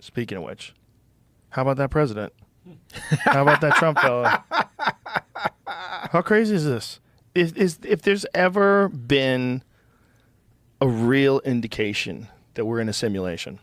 Speaking of which, how about that president? How about that Trump fella? How crazy is this? If there's ever been a real indication that we're in a simulation,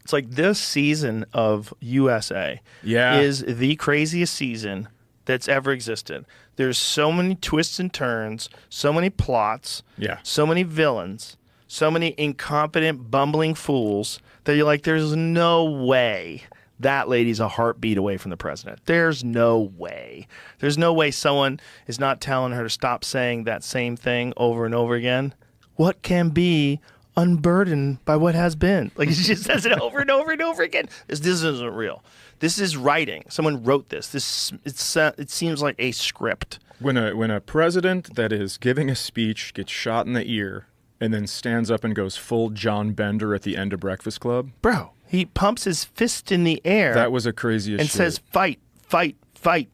it's like this season of USA is the craziest season that's ever existed. There's so many twists and turns, so many plots, so many villains, so many incompetent, bumbling fools that you're like, there's no way that lady's a heartbeat away from the president. There's no way. There's no way someone is not telling her to stop saying that same thing over and over again. What can be unburdened by what has been? Like, she just says it over and over and over again. This isn't real. This is writing. Someone wrote this. It seems like a script. When a president that is giving a speech gets shot in the ear and then stands up and goes full John Bender at the end of Breakfast Club. Bro, he pumps his fist in the air. That was a craziest and shit. Says, fight, fight, fight.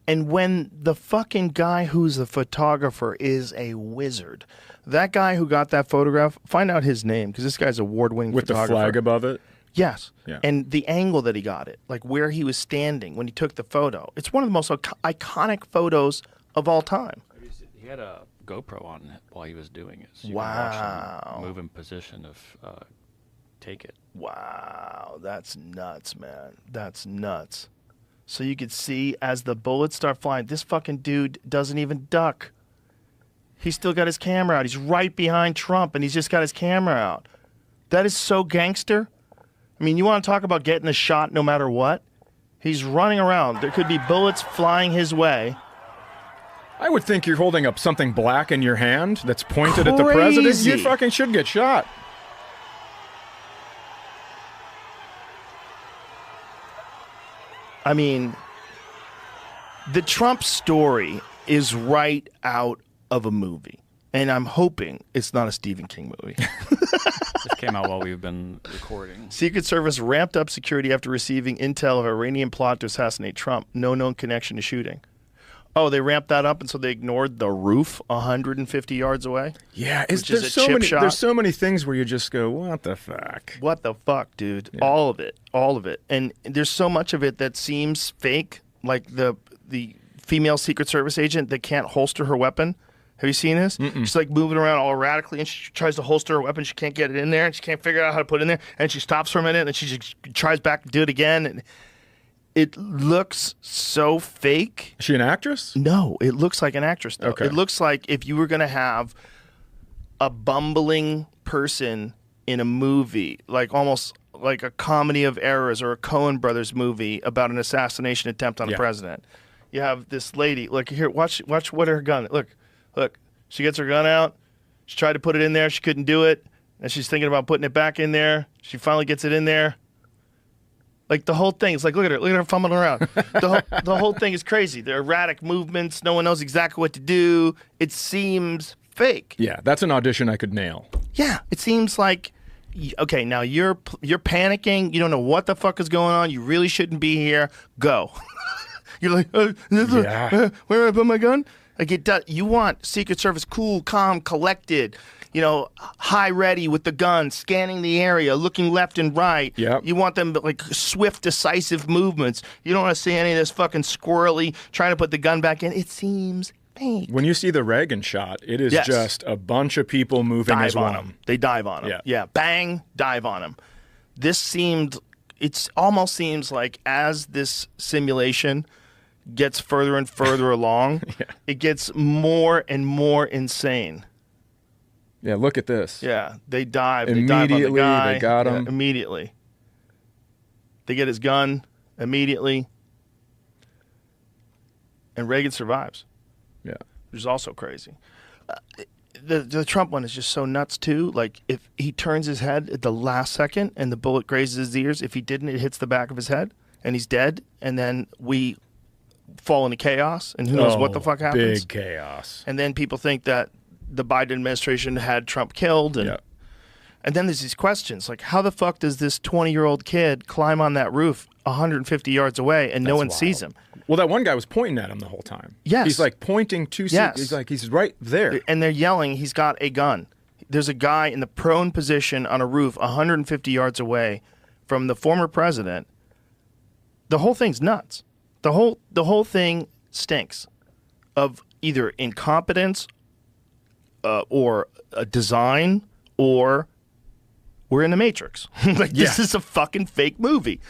And when the fucking guy who's the photographer is a wizard, that guy who got that photograph, find out his name, because this guy's award-winning photographer. With the flag above it? Yes. Yeah. And the angle that he got it, like where he was standing when he took the photo. It's one of the most iconic photos of all time. He had a GoPro on it while he was doing it. So you wow. can watch him move in position of take it. Wow. That's nuts, man. That's nuts. So you could see as the bullets start flying, this fucking dude doesn't even duck. He's still got his camera out. He's right behind Trump, and he's just got his camera out. That is so gangster. I mean, you want to talk about getting a shot no matter what? He's running around. There could be bullets flying his way. I would think you're holding up something black in your hand that's pointed at the president. You fucking should get shot. I mean, the Trump story is right out of a movie. And I'm hoping it's not a Stephen King movie. This came out while we've been recording. Secret Service ramped up security after receiving intel of Iranian plot to assassinate Trump. No known connection to shooting. Oh, they ramped that up, and so they ignored the roof 150 yards away? Yeah, there's so many things where you just go, what the fuck? What the fuck, dude? Yeah. All of it. All of it. And there's so much of it that seems fake, like the female Secret Service agent that can't holster her weapon. Have you seen this? She's like moving around all erratically, and she tries to holster her weapon. She can't get it in there, and she can't figure out how to put it in there. And she stops for a minute, and she just tries back to do it again. And it looks so fake. Is she an actress? No, it looks like an actress, though. Okay. It looks like if you were going to have a bumbling person in a movie, like almost like a comedy of errors or a Coen Brothers movie about an assassination attempt on a president. You have this lady. Look, here, watch what her gun. Look, she gets her gun out. She tried to put it in there. She couldn't do it. And she's thinking about putting it back in there. She finally gets it in there. Like the whole thing, it's like, look at her fumbling around. The whole thing is crazy. They're erratic movements. No one knows exactly what to do. It seems fake. Yeah, that's an audition I could nail. Yeah, it seems like, okay, now you're panicking. You don't know what the fuck is going on. You really shouldn't be here. Go. You're like, where do I put my gun? Like it does. You want Secret Service cool, calm, collected, high ready with the gun, scanning the area, looking left and right. Yep. You want them like swift, decisive movements. You don't want to see any of this fucking squirrely trying to put the gun back in. It seems fake. When you see the Reagan shot, it is just a bunch of people moving as one. Him. They dive on him. Yeah. Bang, dive on him. It almost seems like as this simulation gets further and further along, it gets more and more insane. Yeah, look at this. Yeah, they dive. Immediately, they dive on the guy. they got him. Immediately. They get his gun immediately. And Reagan survives. Yeah. Which is also crazy. The Trump one is just so nuts, too. Like, if he turns his head at the last second and the bullet grazes his ears, if he didn't, it hits the back of his head and he's dead. And then we fall into chaos, and who knows what the fuck happens. Big chaos. And then people think that the Biden administration had Trump killed. And then there's these questions, like how the fuck does this 20-year-old kid climb on that roof 150 yards away and no one sees him? Well, that one guy was pointing at him the whole time. Yes. He's like pointing to he's right there. And they're yelling, he's got a gun. There's a guy in the prone position on a roof 150 yards away from the former president, the whole thing's nuts. The whole thing stinks of either incompetence or a design, or we're in the Matrix. Like, this is a fucking fake movie.